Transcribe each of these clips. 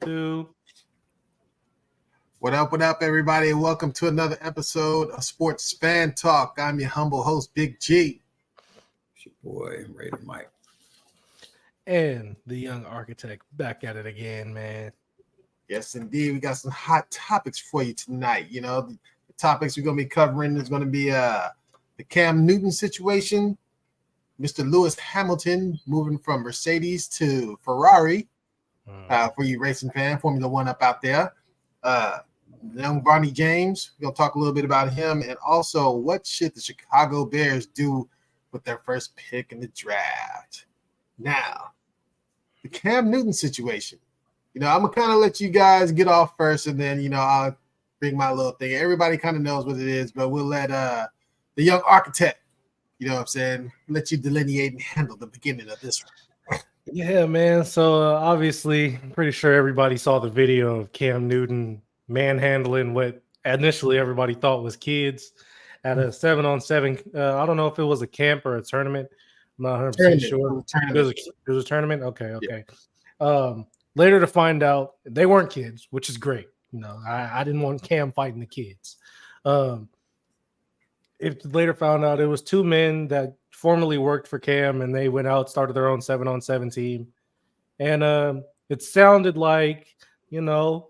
2. What up, everybody? Welcome to another episode of Sports Fan Talk. I'm your humble host, Big G. It's your boy, Raider Mike. And the young architect back at it again, man. Yes, indeed. We got some hot topics for you tonight. You know, the topics we're going to be covering is going to be the Cam Newton situation, Mr. Lewis Hamilton moving from Mercedes to Ferrari, for you racing fan, Formula One up out there. Young Bronny James, we're going to talk a little bit about him, and also what should the Chicago Bears do with their first pick in the draft. Now, the Cam Newton situation. You know, I'm going to kind of let you guys get off first, and then, you know, I'll bring my little thing. Everybody kind of knows what it is, but we'll let the young architect, you know what I'm saying, let you delineate and handle the beginning of this one. Yeah, man. So obviously, I'm pretty sure everybody saw the video of Cam Newton manhandling what initially everybody thought was kids at a 7-on-7. I don't know if it was a camp or a tournament. I'm not 100% sure. It was a tournament. Okay. Yeah. Later to find out they weren't kids, which is great. You know, I didn't want Cam fighting the kids. It later found out it was two men that formerly worked for Cam, and they went out, started their own 7-on-7 team. And it sounded like, you know,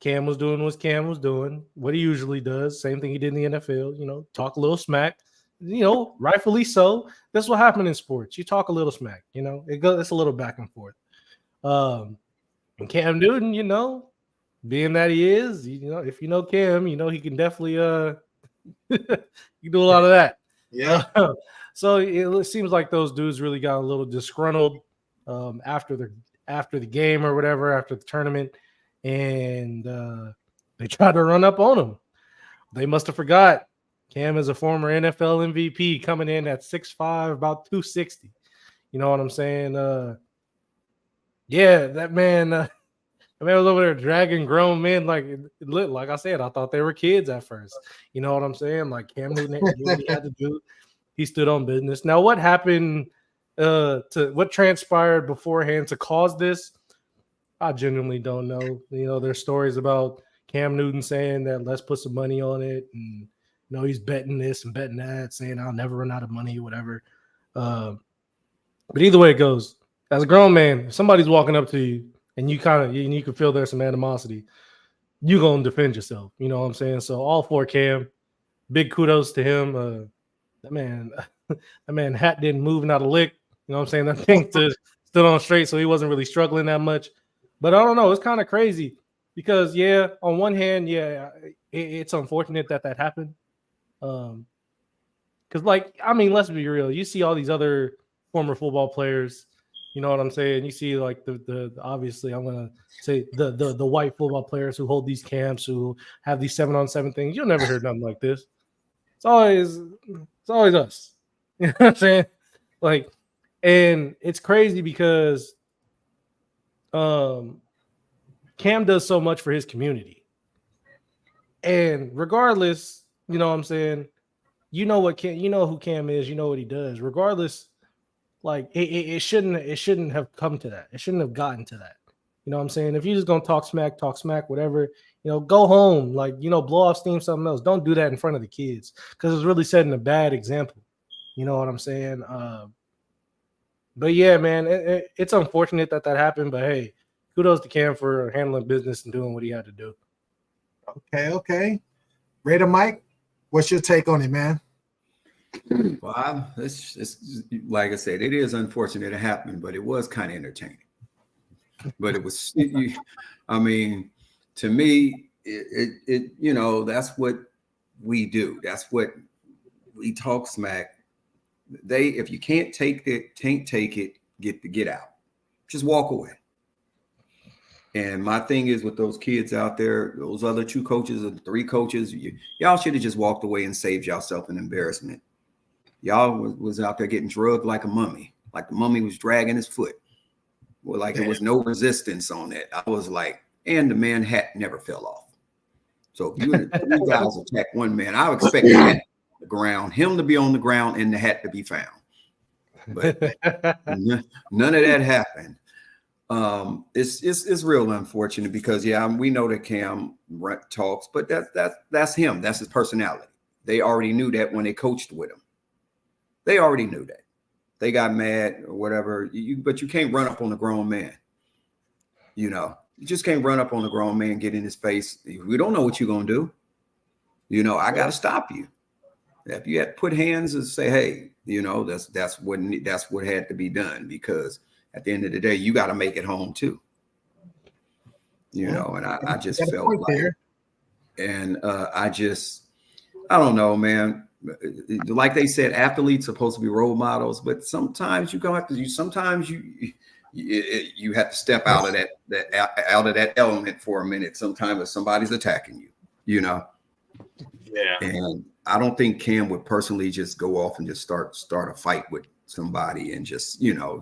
Cam was doing what Cam was doing, what he usually does, same thing he did in the NFL, you know, talk a little smack, you know, rightfully so. That's what happened in sports. You talk a little smack, you know, it's a little back and forth. And Cam Newton, you know, being that he is, you know, if you know Cam, you know, he can definitely you do a lot of that. Yeah. So it seems like those dudes really got a little disgruntled after the game or whatever, after the tournament, and they tried to run up on him. They must have forgot Cam is a former NFL MVP coming in at 6'5", about 260. You know what I'm saying? Yeah, that man was over there dragging grown men like I said, I thought they were kids at first. You know what I'm saying? Like Cam Newton did what he had to do. He stood on business. Now, what happened to what transpired beforehand to cause this? I genuinely don't know. You know, there's stories about Cam Newton saying that let's put some money on it, and you know he's betting this and betting that, saying I'll never run out of money, whatever. But either way it goes, as a grown man, if somebody's walking up to you and you can feel there's some animosity, you gonna defend yourself. You know what I'm saying? So all for Cam. Big kudos to him. That man hat didn't move, not a lick. You know what I'm saying? That thing stood on straight, so he wasn't really struggling that much. But I don't know. It's kind of crazy because, yeah, on one hand, yeah, it's unfortunate that happened. Because, like, I mean, let's be real. You see all these other former football players. You know what I'm saying? You see, like, the obviously, I'm gonna say the white football players who hold these camps, who have these 7-on-7 things. You'll never hear nothing like this. It's always us. You know what I'm saying? Like, and it's crazy because Cam does so much for his community. And regardless, you know what I'm saying, you know who Cam is, you know what he does. Regardless, like it shouldn't have come to that. It shouldn't have gotten to that. You know what I'm saying? If you're just gonna talk smack, whatever, you know, go home, like, you know, blow off steam, something else. Don't do that in front of the kids because it's really setting a bad example. You know what I'm saying? But yeah, man, it's unfortunate that happened. But hey, kudos to Cam for handling business and doing what he had to do. Okay. Raider Mike, what's your take on it, man? Well, it's like I said, it is unfortunate it happened, but it was kind of entertaining. But it was, I mean, to me, it you know, that's what we do. That's what we talk smack. If you can't take it, get out. Just walk away. And my thing is with those kids out there, those other 2 coaches or 3 coaches, y'all should have just walked away and saved yourself an embarrassment. Y'all was out there getting drugged like a mummy, like the mummy was dragging his foot. Well, like there was no resistance on it. I was like, and the man hat never fell off. So if you guys attack one man, I would expect the hat on the ground, him to be on the ground, and the hat to be found. But none of that happened. It's real unfortunate because we know that Cam talks, but that's him. That's his personality. They already knew that when they coached with him. They already knew that. They got mad or whatever. But you can't run up on a grown man. You know, you just can't run up on a grown man, get in his face. We don't know what you're gonna do. You know, I got to stop you. If you had to put hands and say, hey, you know, that's what had to be done, because at the end of the day, you got to make it home too. You know, and I just felt like there. And I don't know, man. Like they said, athletes are supposed to be role models, but sometimes you have to step out of that element for a minute. Sometimes if somebody's attacking you, you know. Yeah. And I don't think Cam would personally just go off and just start a fight with somebody and just, you know,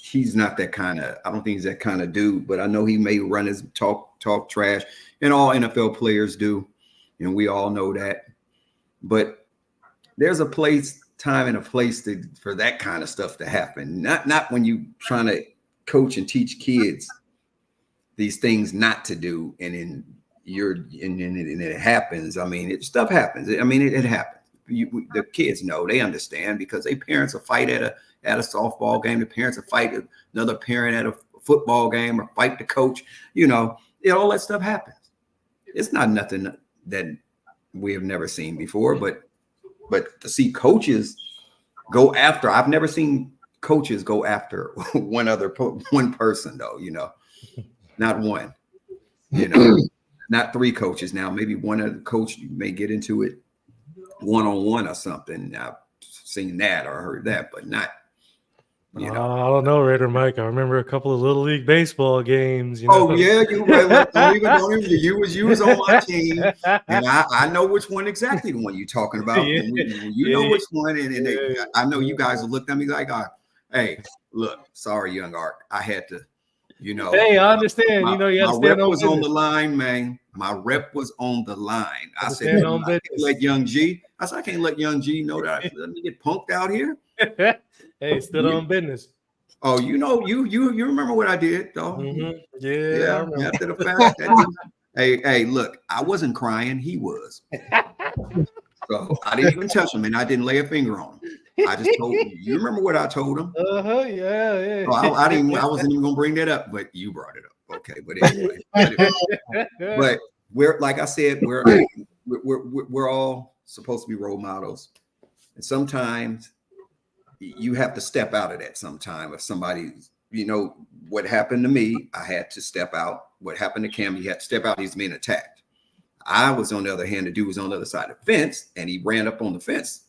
he's not that kind of, I don't think he's that kind of dude, but I know he may run his talk trash, and all NFL players do. And we all know that. But there's a time and a place for that kind of stuff to happen. Not when you trying to coach and teach kids these things not to do, and then it happens. I mean, stuff happens. I mean, it happens. The kids know, they understand, because their parents will fight at a softball game. The parents will fight another parent at a football game, or fight the coach. You know, all that stuff happens. It's not nothing that we have never seen before, but to see coaches go after, I've never seen coaches go after one person though, you know, not one, you know, not three coaches. Now, maybe one other coach may get into it one-on-one or something. I've seen that or heard that, but not, you know. I don't know, Raider Mike. I remember a couple of Little League baseball games. You know? Oh yeah, you was on my team, and I know which one exactly, the one you're talking about. Yeah. You know which one, and I know you guys have looked at me like, hey, look, sorry, young Art, I had to, you know. Hey, I understand. You know, you my rep was on the line, man. My rep was on the line. I said, I can't let Young G. I said, I can't let Young G know that let me get punked out here. Hey, still on business. Oh, you know, you remember what I did, though. Mm-hmm. Yeah. After the fact. Hey, look, I wasn't crying. He was. So I didn't even touch him, and I didn't lay a finger on him. I just told you. You remember what I told him? Yeah. So I wasn't even gonna bring that up, but you brought it up. Okay, but anyway. But we're, like I said, we're all supposed to be role models, and sometimes you have to step out of that. Sometime if somebody, you know, what happened to me, I had to step out. What happened to Cam, he had to step out. He's being attacked. I was, on the other hand, the dude was on the other side of the fence, and he ran up on the fence,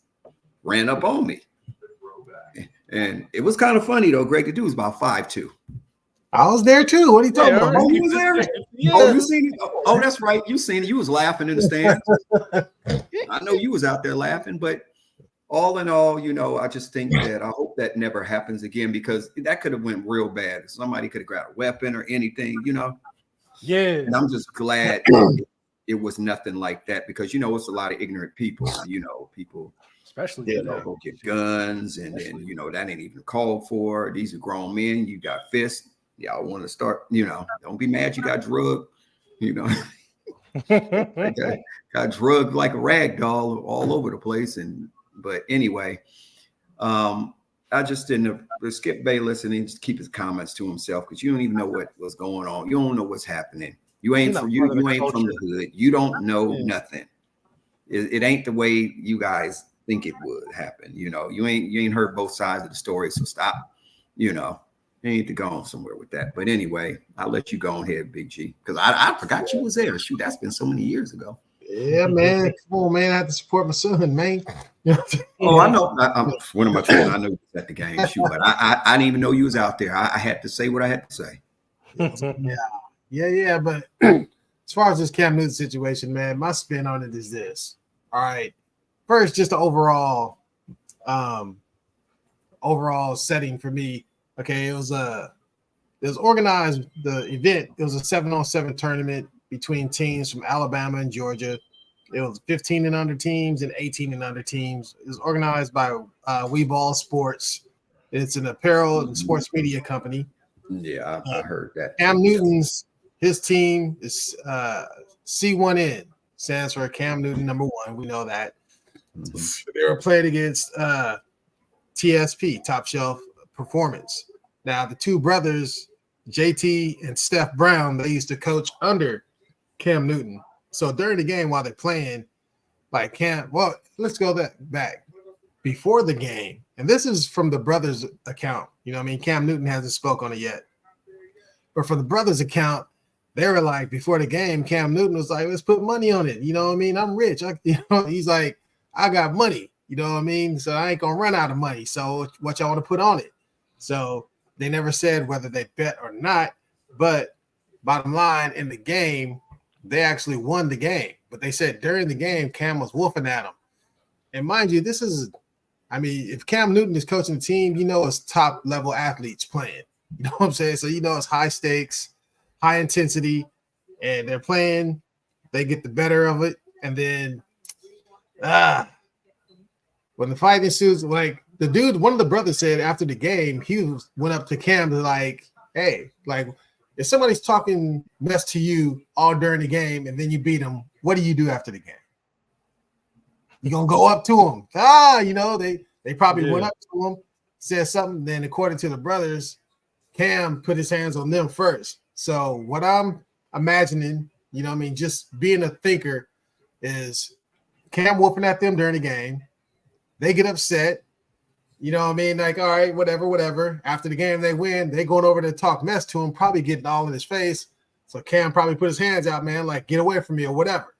ran up on me. And it was kind of funny though. Greg, the dude was about 5'2". I was there too. What are you talking about? Oh, you was there? Yeah. Oh, you seen it? Oh, that's right. You seen it. You was laughing in the stands. I know you was out there laughing, but all in all, you know, I just think that I hope that never happens again, because that could have went real bad. Somebody could have grabbed a weapon or anything, you know. Yeah. And I'm just glad it was nothing like that, because, you know, it's a lot of ignorant people, you know, people, especially, you know, go get guns, and then, you know, that ain't even called for. These are grown men. You got fists. Y'all want to start, you know, don't be mad you got drugged, you know. got drugged like a rag doll all over the place. But anyway, I just didn't Skip Bayless, and then just keep his comments to himself, because you don't even know what was going on. You don't know what's happening. You ain't from the hood. You don't know nothing. It ain't the way you guys think it would happen. You know, you ain't heard both sides of the story. So stop. You know, you need to go on somewhere with that. But anyway, I'll let you go ahead, Big G, because I forgot you was there. Shoot, that's been so many years ago. Yeah, man. Come on, man. I have to support my son, man. Oh, I know. I'm one of my children. I know you was at the game. Shoot, but I didn't even know you was out there. I had to say what I had to say. Yeah. But as far as this Cam Newton situation, man, my spin on it is this. All right. First, just the overall setting for me. Okay, it was organized, the event. It was a 7-on-7 tournament between teams from Alabama and Georgia. It was 15 and under teams and 18 and under teams. It was organized by We Ball Sports. It's an apparel and sports media company. Yeah, I heard that. Cam Newton's his team is C1N, stands for Cam Newton #1. We know that. They were playing against TSP, Top Shelf Performance. Now the two brothers, JT and Steph Brown, they used to coach under Cam Newton. So during the game while they're playing, like let's go back before the game. And this is from the brothers' account. You know what I mean? Cam Newton hasn't spoke on it yet. But for the brothers' account, they were like, before the game, Cam Newton was like, let's put money on it. You know what I mean? I'm rich. He's like, I got money. You know what I mean? So I ain't going to run out of money. So what y'all want to put on it? So they never said whether they bet or not. But bottom line, in the game, they actually won the game. But they said during the game, Cam was wolfing at them. And mind you, if Cam Newton is coaching the team, it's top level athletes playing. You know what I'm saying? So it's high stakes, high intensity, and they're playing. They get the better of it, and then when the fight ensues, like the dude, one of the brothers said after the game, he went up to Cam to like, hey, like if somebody's talking mess to you all during the game and then you beat them, what do you do after the game? You gonna go up to him? They probably went up to him, said something. Then according to the brothers, Cam put his hands on them first. So what I'm imagining, just being a thinker, is Cam whooping at them during the game. They get upset. You know what I mean? Like, all right, whatever. After the game, they win. They going over to talk mess to him, probably getting all in his face. So Cam probably put his hands out, man, like, get away from me or whatever.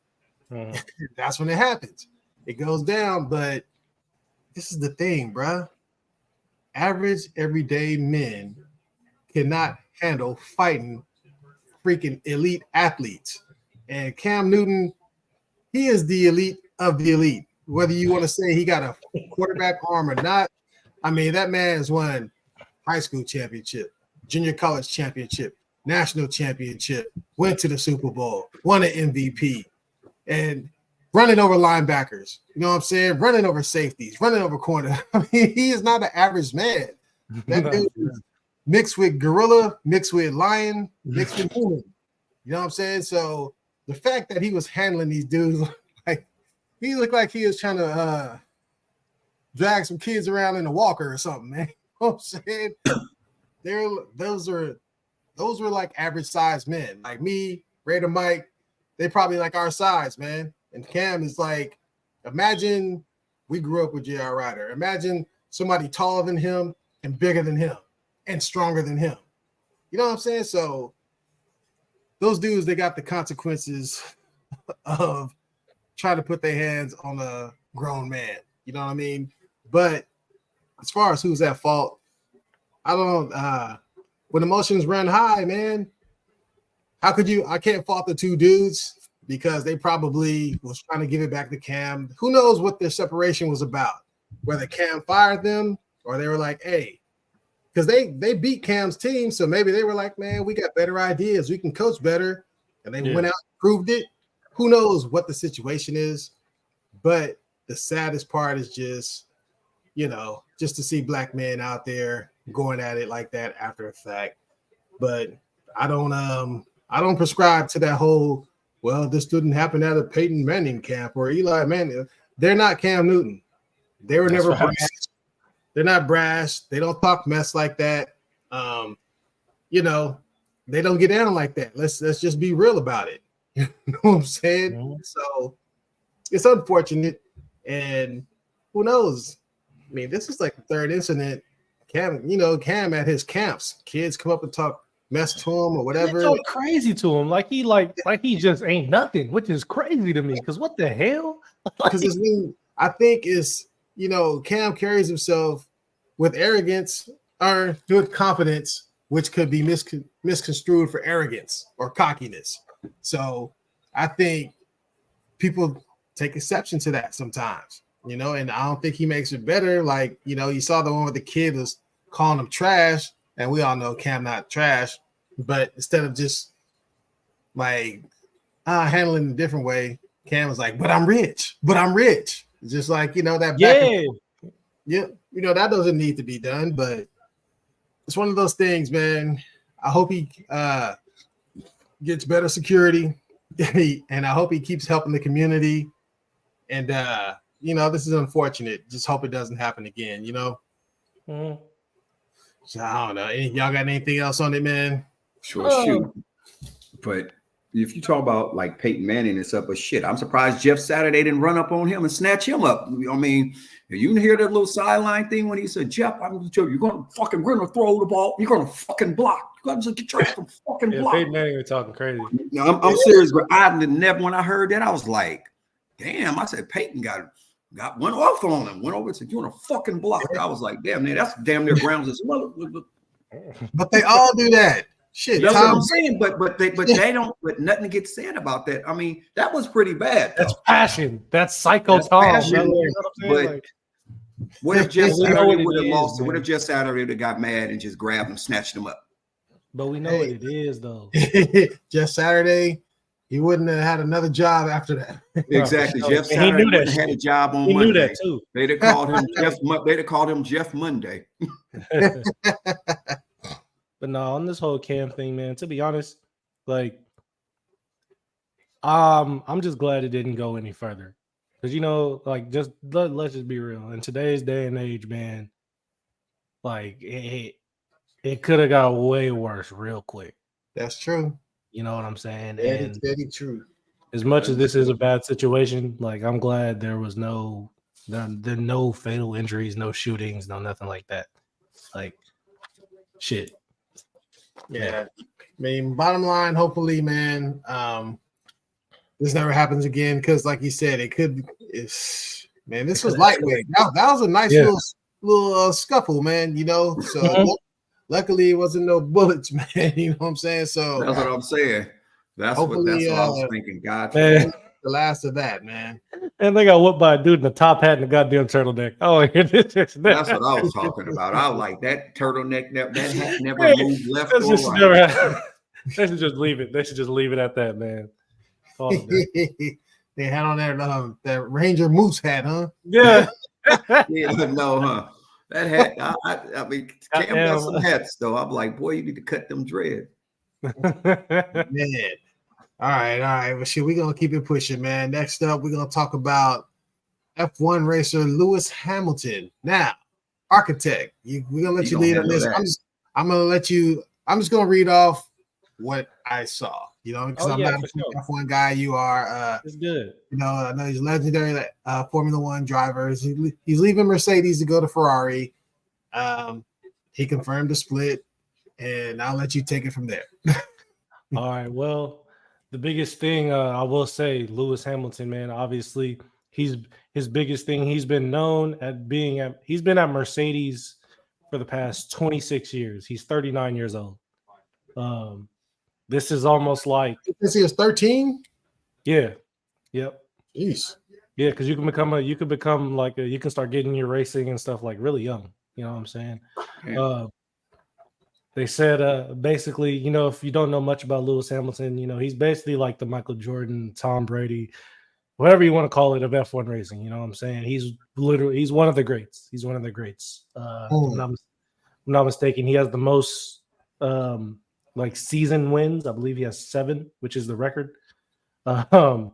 That's when it happens. It goes down, but this is the thing, bruh. Average, everyday men cannot handle fighting freaking elite athletes. And Cam Newton, he is the elite of the elite. Whether you want to say he got a quarterback arm or not, I mean, that man has won high school championship, junior college championship, national championship, went to the Super Bowl, won an MVP, and running over linebackers. You know what I'm saying? Running over safeties, running over corner. I mean, he is not an average man. That dude is mixed with gorilla, mixed with lion, mixed with human. You know what I'm saying? So the fact that he was handling these dudes, like he looked like he was trying to drag some kids around in a walker or something, man. You know what I'm saying? Those were like average sized men. Like me, Raider Mike, they probably like our size, man. And Cam is like, imagine we grew up with J.R. Ryder. Imagine somebody taller than him and bigger than him and stronger than him. You know what I'm saying? So those dudes, they got the consequences of trying to put their hands on a grown man. You know what I mean? But as far as who's at fault, I don't when emotions run high, man, how could you? I can't fault the two dudes because they probably was trying to give it back to Cam. Who knows what their separation was about? Whether Cam fired them or they were like, hey, because they beat Cam's team, so maybe they were like, man, we got better ideas. We can coach better. And they went out and proved it. Who knows what the situation is? But the saddest part is just, just to see black men out there going at it like that after a fact. But I don't prescribe to that whole, well, this didn't happen at a Peyton Manning camp or Eli Manning. They're not Cam Newton. They were never brash. They're not brash. They don't talk mess like that. They don't get down like that. Let's just be real about it. You know what I'm saying? Mm-hmm. So it's unfortunate. And who knows? I mean, this is like the third incident. Cam at his camps, kids come up and talk mess to him or whatever. It's so crazy to him. Like he just ain't nothing, which is crazy to me. Because what the hell? Because I think it's, Cam carries himself with arrogance or with confidence, which could be misconstrued for arrogance or cockiness. So I think people take exception to that sometimes, and I don't think he makes it better. Like, you saw the one with the kid was calling him trash, and we all know Cam not trash, but instead of just like handling it a different way, Cam was like, but I'm rich. Just like, that back that doesn't need to be done, but it's one of those things, man. I hope he gets better security, and I hope he keeps helping the community. And this is unfortunate. Just hope it doesn't happen again. Mhm. So I don't know. Y'all got anything else on it, man? Sure, shoot. But if you talk about like Peyton Manning and stuff, but shit, I'm surprised Jeff Saturday didn't run up on him and snatch him up. I mean, you didn't hear that little sideline thing when he said, Jeff, you're gonna throw the ball, you're gonna fucking block. You gotta get your ass to fucking block. Peyton Manning was talking crazy. I'm serious, but when I heard that, I was like, damn, I said Peyton got one off on him, went over and said, you want to fucking block. I was like, damn, man, that's damn near grounds as well. But they all do that. Shit, that's what I'm saying, but they don't. But nothing gets said about that. I mean, that was pretty bad. That's passion. That's psycho Tom. Passion. But what if Jeff Saturday would have lost? Man. What if Jeff Saturday would have got mad and just grabbed him, snatched him up? But we know what it is, though. Jeff Saturday, he wouldn't have had another job after that. Exactly. Jeff Saturday wouldn't have had a job on Monday. Knew that too. They'd have called him Jeff. They'd have called him Jeff Monday. But no, on this whole Cam thing, man, to be honest, like, I'm just glad it didn't go any further. Because, just let's just be real. In today's day and age, man, like, it could have got way worse real quick. That's true. You know what I'm saying? That's very true. As much as this is a bad situation, like, I'm glad there was no fatal injuries, no shootings, no nothing like that. Like, shit. Yeah. I mean, bottom line, hopefully, man, this never happens again. Because, like you said, it could. Man, this was lightweight. That was a nice little scuffle, man. So luckily it wasn't no bullets, man. You know what I'm saying? So that's what I'm saying. That's what I was thinking. God, man, the last of that, man. And they got whooped by a dude in the top hat and the goddamn turtleneck. Oh, that's what I was talking about. I was like that turtleneck. That hat never moved left or right. They should just leave it. They should just leave it at that, man. They had on there that Ranger Moose hat, huh? Yeah. Yeah, no, huh? That hat. I mean, Cam got some hats though. I'm like, boy, you need to cut them dreads. Man. All right. Well, shit, we're gonna keep it pushing, man. Next up, we're gonna talk about F1 racer Lewis Hamilton. Now, architect, we're gonna let you lead on this. I'm just gonna read off what I saw. Because I'm not a F1 guy. You are. It's good. I know he's a legendary Formula One driver. He's leaving Mercedes to go to Ferrari. He confirmed the split, and I'll let you take it from there. All right. Well, the biggest thing I will say, Lewis Hamilton, man, obviously his biggest thing, he's been at Mercedes for the past 26 years. He's 39 years old. This is almost like this is 13. Yeah. Yep. Jeez. Yeah, because you can start getting your racing and stuff like really young. You know what I'm saying? Yeah. They said basically, if you don't know much about Lewis Hamilton, he's basically like the Michael Jordan, Tom Brady, whatever you want to call it, of F1 racing. You know what I'm saying? He's one of the greats. He's one of the greats. If I'm not mistaken, he has the most season wins. I believe he has 7, which is the record. You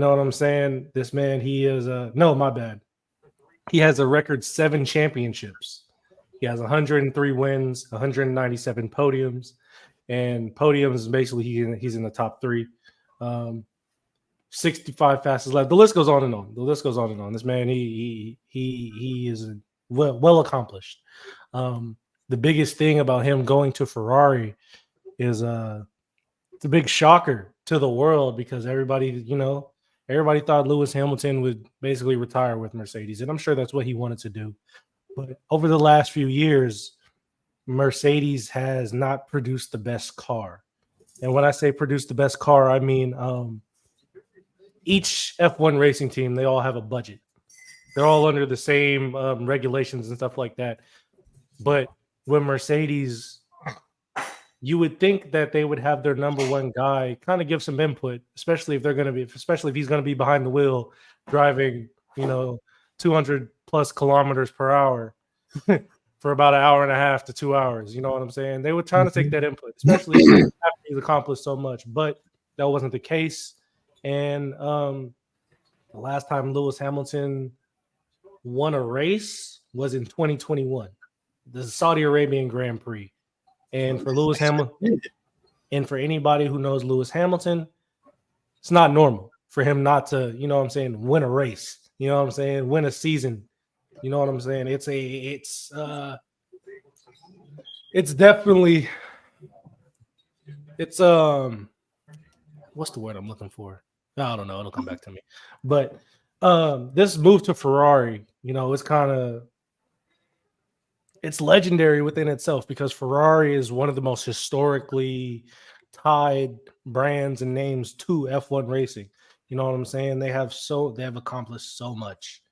know what I'm saying? This man, he is no, my bad. He has a record 7 championships. He has 103 wins, 197 podiums, and podiums basically he's in the top 3. 65 fastest lap. The list goes on and on. This man, he is well accomplished. The biggest thing about him going to Ferrari is it's a big shocker to the world because everybody thought Lewis Hamilton would basically retire with Mercedes, and I'm sure that's what he wanted to do. But over the last few years, Mercedes has not produced the best car. And when I say produce the best car, I mean each F1 racing team, they all have a budget. They're all under the same regulations and stuff like that. But when Mercedes, you would think that they would have their number one guy kind of give some input, especially if he's going to be behind the wheel driving, 200 plus kilometers per hour. for about an hour and a half to 2 hours. You know what I'm saying? They were trying to take that input, especially after he's accomplished so much, but that wasn't the case. And the last time Lewis Hamilton won a race was in 2021, the Saudi Arabian Grand Prix. And for Lewis Hamilton, and for anybody who knows Lewis Hamilton, it's not normal for him not to, you know what I'm saying, win a race. You know what I'm saying? Win a season. You know what I'm saying? It's definitely what's the word I'm looking for? I don't know. It'll come back to me. But this move to Ferrari, you know, it's legendary within itself because Ferrari is one of the most historically tied brands and names to F1 racing. You know what I'm saying? They have accomplished so much.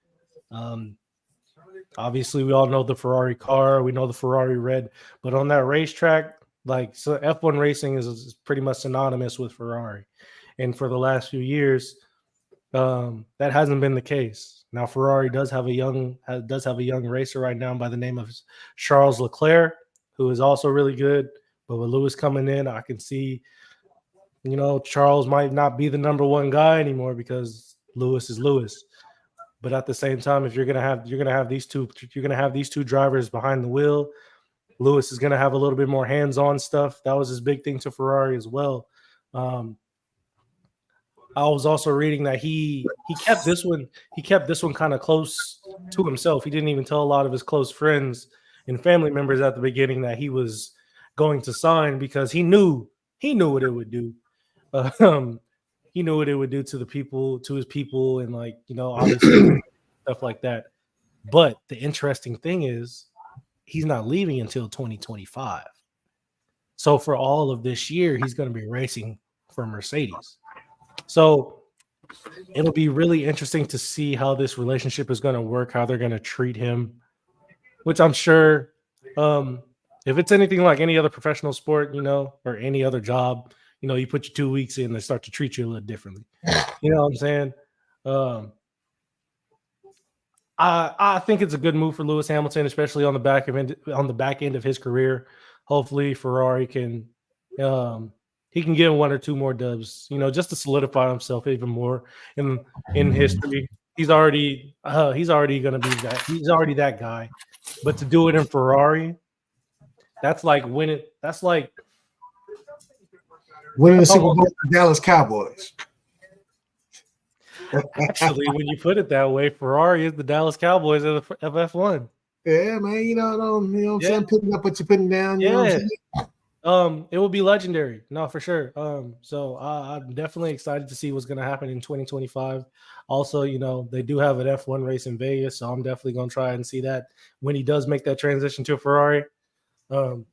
Obviously, we all know the Ferrari car, we know the Ferrari red, but on that racetrack, like, so F1 racing is pretty much synonymous with Ferrari. And for the last few years, that hasn't been the case. Now Ferrari does have a young racer right now by the name of Charles Leclerc, who is also really good. But with Lewis coming in, I can see, you know, Charles might not be the number one guy anymore because Lewis is Lewis. But at the same time, if you're gonna have these two drivers behind the wheel, Lewis is gonna have a little bit more hands-on stuff. That was his big thing to Ferrari as well. I was also reading that he kept this one kind of close to himself. He didn't even tell a lot of his close friends and family members at the beginning that he was going to sign because he knew what it would do. He knew what it would do to his people, and, like, you know, obviously stuff like that. But the interesting thing is he's not leaving until 2025. So for all of this year, he's going to be racing for Mercedes. So it'll be really interesting to see how this relationship is going to work, how they're going to treat him, which I'm sure if it's anything like any other professional sport, you know, or any other job, you know, you put your 2 weeks in, they start to treat you a little differently. You know what I'm saying? I think it's a good move for Lewis Hamilton, especially on the back end of his career. Hopefully Ferrari can he can get one or two more dubs, you know, just to solidify himself even more in history. He's already gonna be that. He's already that guy. But to do it in Ferrari, that's like winning. That's like winning the Super Bowl for the Dallas Cowboys. Actually, when you put it that way, Ferrari is the Dallas Cowboys of F1. Yeah, man. You know what I'm saying? Putting up what you're putting down. You know what I'm saying? It will be legendary. No, for sure. So I'm definitely excited to see what's going to happen in 2025. Also, you know, they do have an F1 race in Vegas, so I'm definitely going to try and see that when he does make that transition to Ferrari. But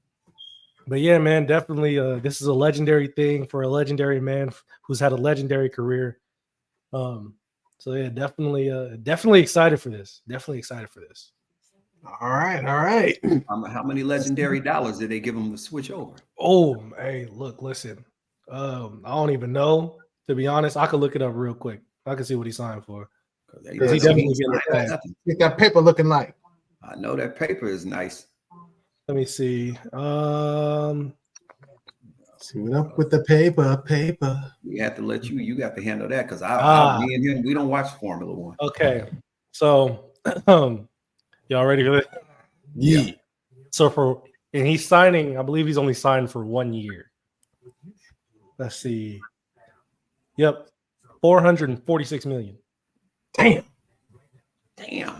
yeah, man, definitely this is a legendary thing for a legendary man who's had a legendary career. So yeah, definitely excited for this. Definitely excited for this. All right. How many legendary dollars did they give him to switch over? Oh, hey, listen. I don't even know. To be honest, I could look it up real quick. I can see what he signed for. He definitely get that paper looking like. I know that paper is nice. Let me see. See what up with the paper. We have to let you got to handle that because me and him, we don't watch Formula One. Okay. So y'all ready for this? Yeah. So he's signing, I believe he's only signed for 1 year. Let's see. Yep. 446 million. Damn. Yeah.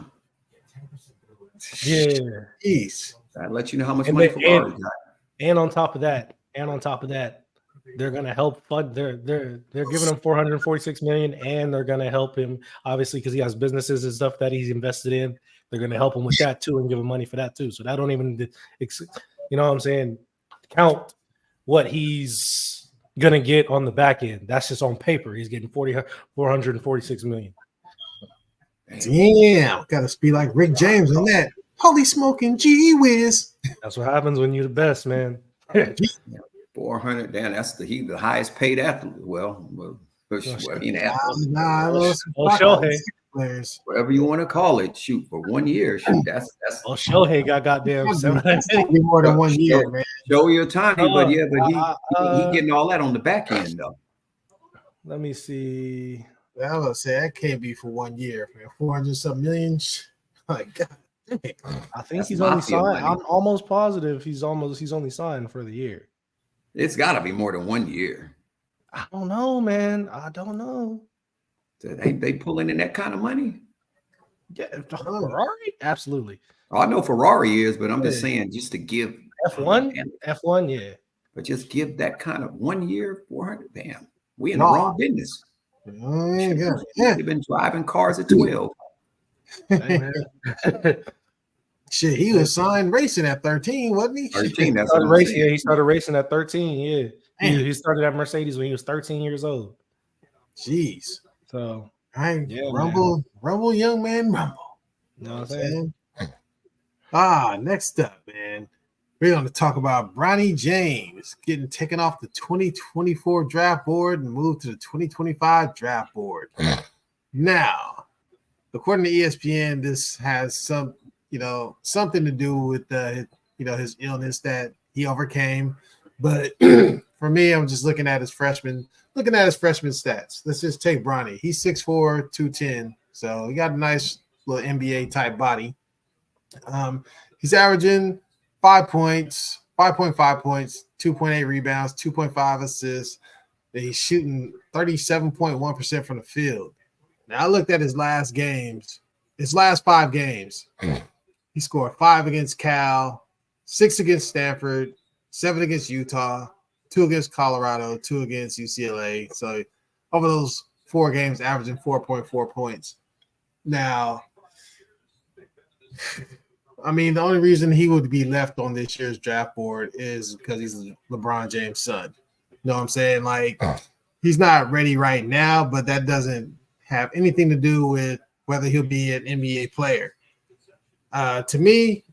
Jeez. I'll let you know how much money Ferrari got. And on top of that, they're gonna help fund. They're giving him 446 million, and they're gonna help him obviously because he has businesses and stuff that he's invested in. They're gonna help him with that too and give him money for that too. So that don't even, you know what I'm saying, count what he's gonna get on the back end. That's just on paper. He's getting 446 million. Damn, gotta be like Rick James on that. Holy smoking gee whiz. That's what happens when you're the best, man. 400. Damn, that's the highest paid athlete. Well, Shohei. players. whatever you want to call it. Shoot, for 1 year. Shoot, that's Oh, Shohei got goddamn It's 7. gotta be more than 1 year, man. Show your Tani, but yeah, but he Uh, getting all that on the back end though. Let me see. I was gonna say that can't be for 1 year, man. 400 some million. Like, God dang. I think That's he's only mafia signed. money. I'm almost positive he's only signed for the year. It's got to be more than 1 year. I don't know, man. I don't know. They pulling in that kind of money. Yeah, Ferrari, absolutely. I know Ferrari is, but I'm just saying, just to give F1, yeah. but just give that kind of 1 year, 400. Damn, we in No. the wrong business. Oh, yeah. They've been driving cars at 12. Hey, man. Shit, he was signed racing at 13, wasn't he? 13. That's Started what I'm racing, saying. he started racing at 13. Yeah, Damn. he started at Mercedes when he was 13 years old. Jeez. So, Yeah, rumble, young man, rumble. you know what I'm saying? Next up, man, we're going to talk about Bronny James getting taken off the 2024 draft board and moved to the 2025 draft board. Now, according to ESPN, this has something to do with his illness that he overcame. But for me, I'm just looking at his freshman stats. Let's just take Bronny. He's 6'4", 210. So he got a nice little NBA type body. He's averaging 5 points, 5.5 points, 2.8 rebounds, 2.5 assists. And he's shooting 37.1% from the field. Now I looked at his last 5 games. He scored 5 against Cal, 6 against Stanford, 7 against Utah, 2 against Colorado, 2 against UCLA. So over those 4 games, averaging 4.4 points. Now, I mean, the only reason he would be left on this year's draft board is because he's LeBron James' son. You know what I'm saying? Like, he's not ready right now, but that doesn't have anything to do with whether he'll be an NBA player. To me,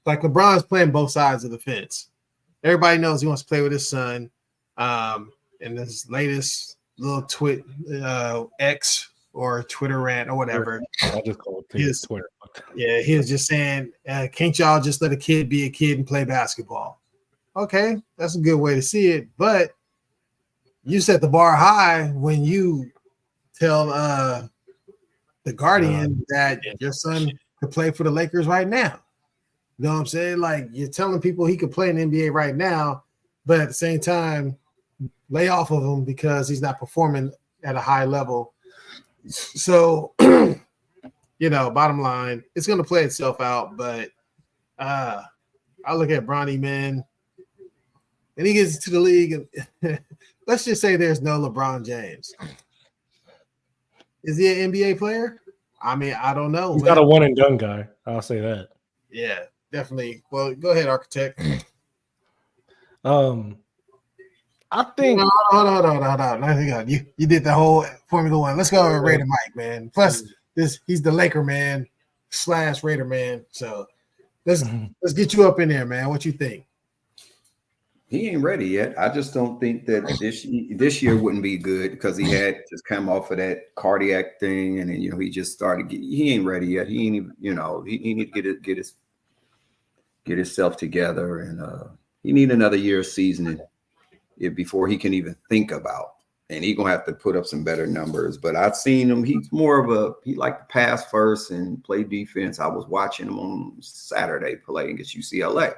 like LeBron's playing both sides of the fence. Everybody knows he wants to play with his son. And this latest little X or Twitter rant or whatever. I just call it Twitter. Yeah, he was just saying, can't y'all just let a kid be a kid and play basketball? Okay, that's a good way to see it. But you set the bar high when you tell the Guardian that your son could play for the Lakers right now. You know what I'm saying? Like, you're telling people he could play in the NBA right now, but at the same time, lay off of him because he's not performing at a high level. So, bottom line, it's going to play itself out. But I look at Bronny, man, and he gets to the league. And let's just say there's no LeBron James. Is he an NBA player? I mean, I don't know. He's not a one and done guy. I'll say that. Yeah, definitely. Well, go ahead, architect. I think. Hold on. You did the whole Formula One. Let's go over Raider Mike, man. Plus, he's the Laker man / Raider man. So let's get you up in there, man. What you think? He ain't ready yet. I just don't think that this year wouldn't be good because he had just come off of that cardiac thing, and then he just started. He ain't ready yet. He ain't even he need to get himself together, and he need another year of seasoning before he can even think about. And he gonna have to put up some better numbers. But I've seen him. He's more of he like to pass first and play defense. I was watching him on Saturday play against UCLA.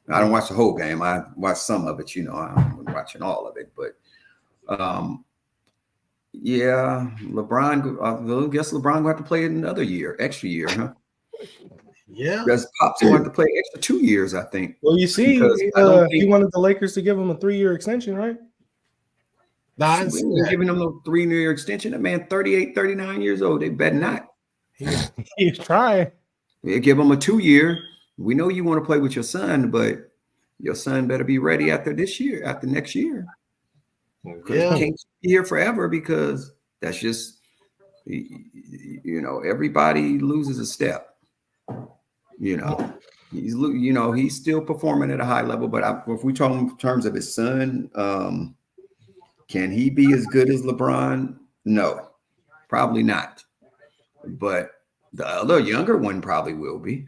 I don't watch the whole game. I watch some of it, I'm watching all of it. But LeBron, I guess LeBron will have to play another year, extra year, huh? Yeah. Because Pops wanted to play extra 2 years, I think. Well, you see, he wanted the Lakers to give him a 3-year extension, right? Nah, giving him a 3-year extension. That man, 38, 39 years old. They better not. He's trying. They give him a 2-year. We know you want to play with your son, but your son better be ready after next year. Yeah. He can't be here forever because that's just, everybody loses a step. He's still performing at a high level, but if we talk in terms of his son, can he be as good as LeBron? No, Probably not. But the other younger one probably will be.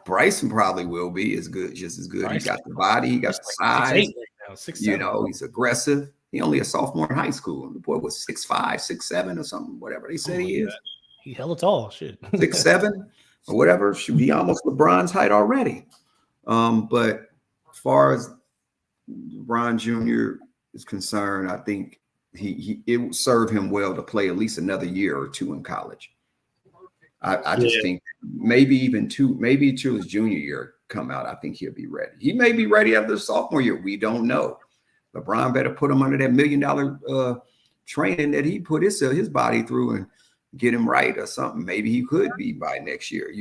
Bryson probably will be just as good. Bryson. He got the body, he got the size. 6'8" right now, 6'7". He's aggressive. He only a sophomore in high school. The boy was 6'5", 6'7", or something, whatever they say he is. He hella tall, shit. 6'7" or whatever. Should be almost LeBron's height already. But as far as LeBron Jr. is concerned, I think it would serve him well to play at least another year or two in college. I just think maybe to his junior year come out, I think he'll be ready. He may be ready after the sophomore year. We don't know. LeBron better put him under that $1 million training that he put his body through and get him right or something. Maybe he could be by next year,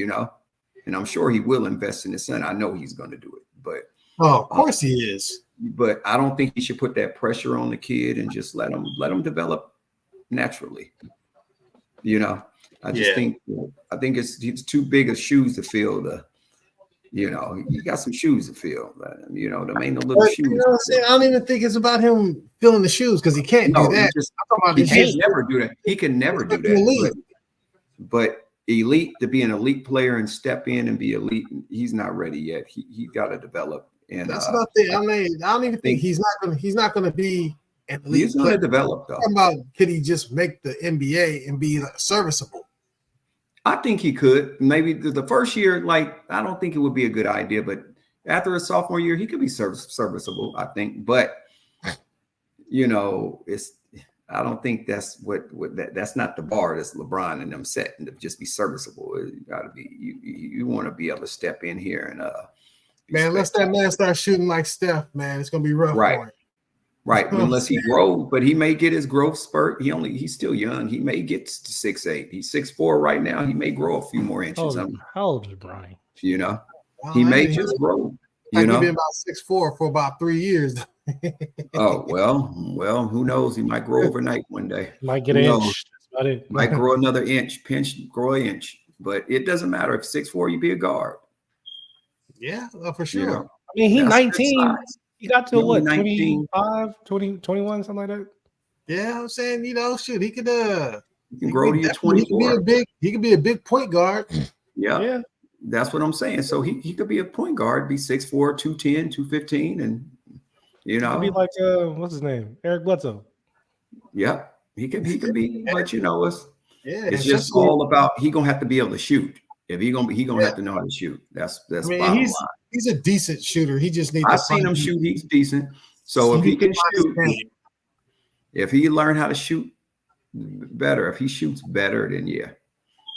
and I'm sure he will invest in his son. I know he's going to do it, but of course he is. But I don't think he should put that pressure on the kid and just let him develop naturally. I just think it's too big of shoes to fill. He got some shoes to fill. Them ain't no little shoes. I don't even think it's about him filling the shoes because he can't do that. He can never do that. He can never do that. But elite, to be an elite player and step in and be elite, he's not ready yet. He got to develop. And that's about the. I don't even think he's not going to be an elite. He's going to develop though. How about could he just make the NBA and be serviceable? I think he could. Maybe the first year, I don't think it would be a good idea. But after his sophomore year, he could be serviceable, I think. But I don't think that's that's not the bar that's LeBron and them set, and to just be serviceable. You got to be. You want to be able to step in here and man, unless that man starts shooting like Steph, man, it's gonna be rough. Right. Unless he grows, but he may get his growth spurt. He's still young. He may get to 6'8". He's 6'4" right now. He may grow a few more inches. How old is Bronny? He may just grow. He's been about 6'4" for about 3 years. Oh well, who knows? He might grow overnight one day. Might get an inch. That's about it. Might grow another inch. Grow an inch. But it doesn't matter if 6'4", you be a guard. Yeah, for sure. I mean, he's 19. He got to what, 19, 25, 20, 21, something like that? Yeah, I'm saying, shoot, he could you can grow to your 24. He could be a big point guard. Yeah. That's what I'm saying. So he could be a point guard, be 6'4", 210, 215, and He could be like what's his name? Eric Bledsoe. Yeah, he could be, but it's just cool. all about he gonna have to be able to shoot. If he gonna have to know how to shoot. That's bottom line. He's a decent shooter. He just needs. I've seen him shoot. He's decent. So if he can shoot, if he learn how to shoot better, if he shoots better, then yeah.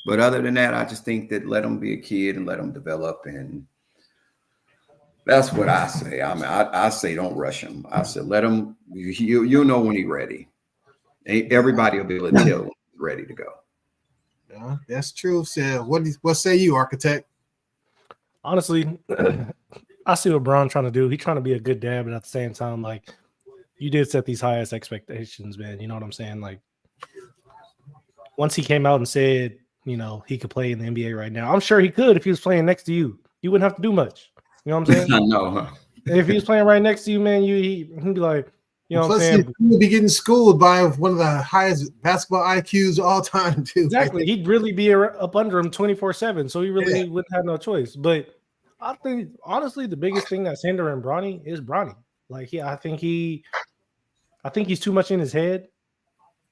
But other than that, I just think that let him be a kid and let him develop, and that's what I say. I mean, I say don't rush him. I said let him. You'll know when he's ready. Everybody will be able to tell when he's ready to go. Yeah, that's true. So what say you, architect? Honestly, I see what Bron's trying to do. He's trying to be a good dad, but at the same time, you did set these highest expectations, man. You know what I'm saying? Once he came out and said, he could play in the NBA right now, I'm sure he could if he was playing next to you. You wouldn't have to do much. You know what I'm saying? I know, huh? If he was playing right next to you, man, he'd be like, what I'm saying? He'd be getting schooled by one of the highest basketball IQs of all time, too. Exactly. He'd really be up under him 24/7, so he really wouldn't have no choice. But I think, honestly, the biggest thing that's hindering Bronny is Bronny. I think he's too much in his head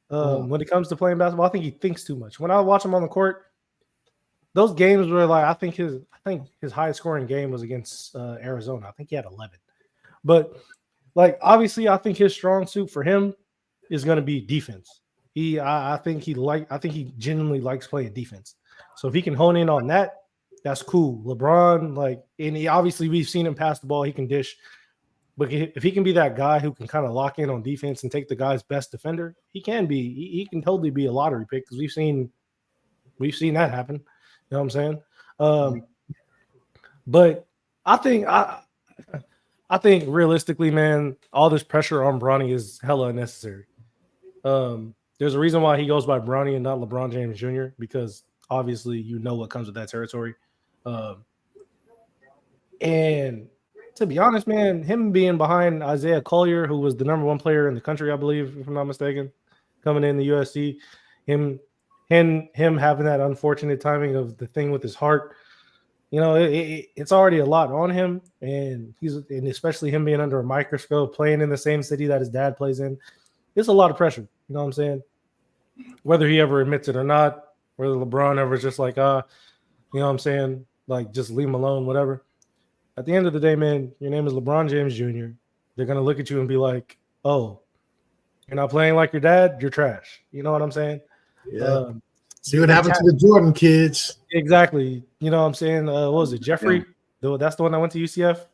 when it comes to playing basketball. I think he thinks too much. When I watch him on the court, those games were I think his highest scoring game was against Arizona. I think he had 11. But obviously, I think his strong suit for him is going to be defense. I think he genuinely likes playing defense. So if he can hone in on that, that's cool. LeBron, and obviously we've seen him pass the ball. He can dish, but if he can be that guy who can kind of lock in on defense and take the guy's best defender, he can be. He can totally be a lottery pick because we've seen that happen. You know what I'm saying? But I think realistically, man, all this pressure on Bronny is hella unnecessary. There's a reason why he goes by Bronny and not LeBron James Jr. because obviously what comes with that territory. And to be honest, man, him being behind Isaiah Collier, who was the #1 player in the country, I believe, if I'm not mistaken, coming in the USC, him having that unfortunate timing of the thing with his heart. You know, it's already a lot on him, and especially him being under a microscope, playing in the same city that his dad plays in. It's a lot of pressure. You know what I'm saying? Whether he ever admits it or not, whether LeBron ever is just like, you know what I'm saying? Like, just leave him alone, whatever. At the end of the day, man, your name is LeBron James Jr. They're going to look at you and be like, oh, you're not playing like your dad? You're trash. You know what I'm saying? Yeah. See what happened to the Jordan kids. Exactly. You know what I'm saying? What was it? Jeffrey? Yeah. That's the one that went to UCF?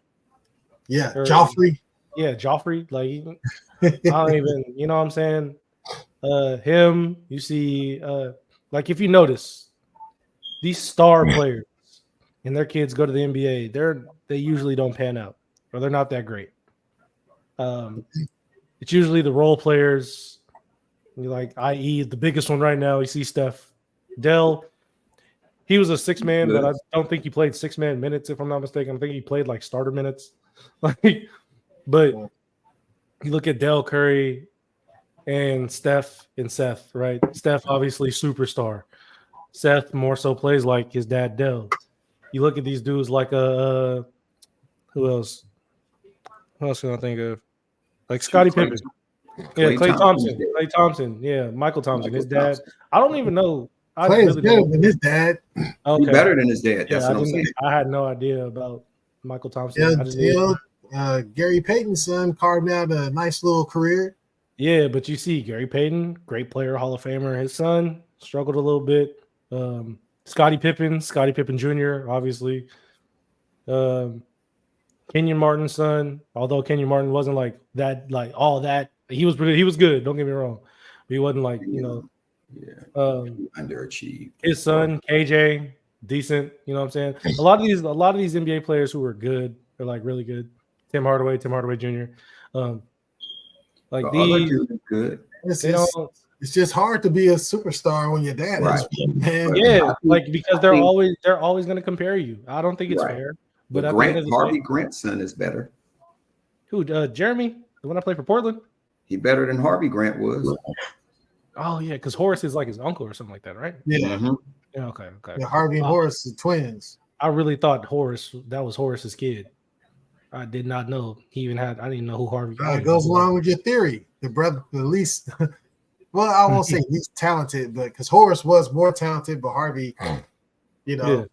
Yeah. Joffrey. Yeah, Joffrey. Like, I don't even, you know what I'm saying? Him, you see, like if you notice, these star players and their kids go to the NBA, they usually don't pan out, or they're not that great. It's usually the role players, like i.e. the biggest one right now. You see Steph. Dell, he was a 6-man, but I don't think he played 6-man minutes, if I'm not mistaken. I think he played like starter minutes. Like, but you look at Dell Curry and Steph and Seth, right? Steph, obviously superstar. Seth more so plays like his dad Dell. You look at these dudes like who else? Who else can I think of? Like Scottie Pippen. Yeah, Klay Thompson. Klay Thompson. Yeah, Michael Thompson. His dad. I don't even know. Klay is better than his dad. Okay. He's better than his dad. That's what I'm saying. I had no idea about Michael Thompson. Gary Payton's son carved out a nice little career. Yeah, but you see Gary Payton, great player, Hall of Famer. His son struggled a little bit. Scottie Pippen Jr., obviously. Kenyon Martin's son, although Kenyon Martin wasn't like that, like all that. He was good. Don't get me wrong, but he wasn't like underachieved. His son KJ, decent. You know what I'm saying? A lot of these NBA players who were good, they're like really good. Tim Hardaway Jr. Like these good. It's just hard to be a superstar when your dad is, man. Yeah, like because they're always going to compare you. I don't think it's fair. But Harvey Grant's son is better. Who? Jeremy, the one I played for Portland. He better than Harvey Grant was. Oh yeah, because Horace is like his uncle or something like that, right? Yeah. Mm-hmm. Yeah. Okay. Yeah, Harvey and Horace are twins. I really thought that was Horace's kid. I did not know he even had. I didn't know who Harvey. It goes along with your theory. The brother, at least. Well, I won't say he's talented, but because Horace was more talented, but Harvey, you know,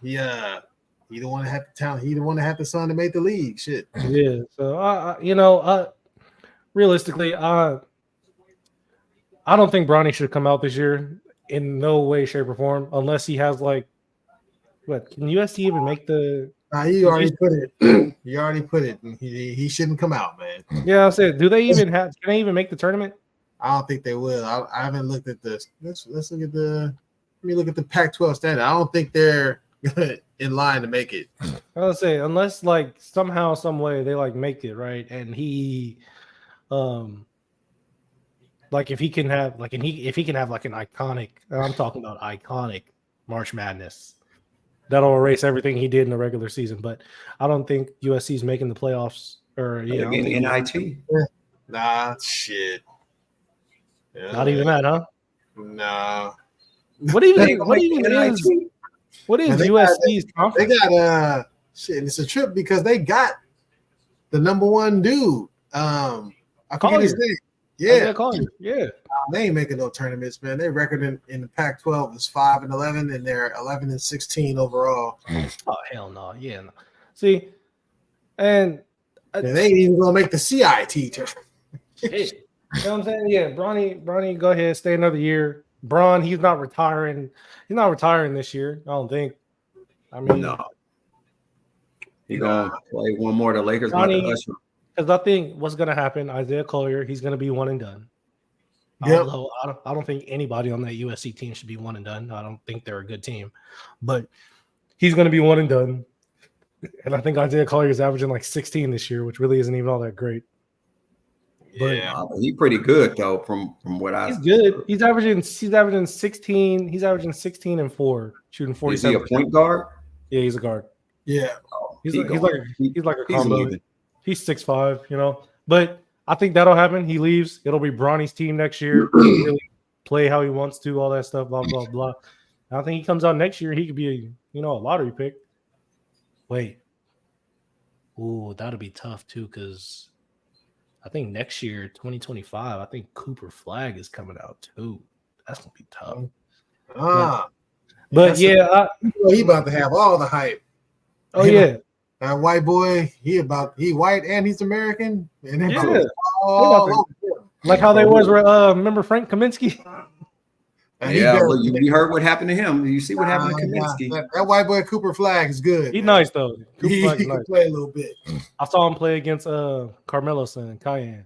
he don't want to have the talent. He didn't want to have the son to make the league. Shit. Yeah. So realistically, I don't think Bronny should come out this year in no way, shape, or form, unless he has like, what? Can USC even make the? He already put it. He already put it. He shouldn't come out, man. Yeah, I said, do they even have? Can they even make the tournament? I don't think they will. I haven't looked at this. Let's look at the. Let me look at the Pac-12 standard. I don't think they're in line to make it. I was say unless like somehow, some way they like make it right, and he, like if he can have like if he can have like an iconic. I'm talking about iconic March Madness. That'll erase everything he did in the regular season. But I don't think USC's making the playoffs or NIT. Nah, shit. Yeah. Not even that, huh? Nah. What is USC's conference? They got shit. It's a trip because they got the number one dude. I forget his name. Yeah, yeah. They ain't making no tournaments, man. Their record in the Pac-12 is 5-11, and they're 11-16 overall. Oh hell no, yeah. No. See, and they ain't even gonna make the CIT tournament. You know what I'm saying? Yeah, Bronny, go ahead, stay another year. Bron, he's not retiring. He's not retiring this year. I don't think. I mean, no. He's gonna play one more. The Lakers because I think what's gonna happen, Isaiah Collier, he's gonna be one and done. Yep. Although I don't think anybody on that USC team should be one and done. I don't think they're a good team, but he's gonna be one and done. And I think Isaiah Collier is averaging like 16 this year, which really isn't even all that great. Yeah, he's pretty good though. From what I, he's good. He's averaging 16. He's averaging 16 and 4, shooting 47%. Is he a point guard? Yeah, he's a guard. Yeah, he's like a combo. He's 6'5", you know. But I think that'll happen. He leaves. It'll be Bronny's team next year. play how he wants to, all that stuff, blah blah blah. I think he comes out next year, he could be a lottery pick. Wait, ooh, that'll be tough too, because I think next year, 2025, I think Cooper Flag is coming out too. That's gonna be tough. But yeah, he about to have all the hype. Oh yeah, that white boy, he white and he's American, and like how they was. Remember Frank Kaminsky? Yeah, well, you heard what happened to him. You see what happened to Kaminsky. That white boy Cooper Flag is good. He's nice though. He can play a little bit. I saw him play against Carmelo's son, Cayenne.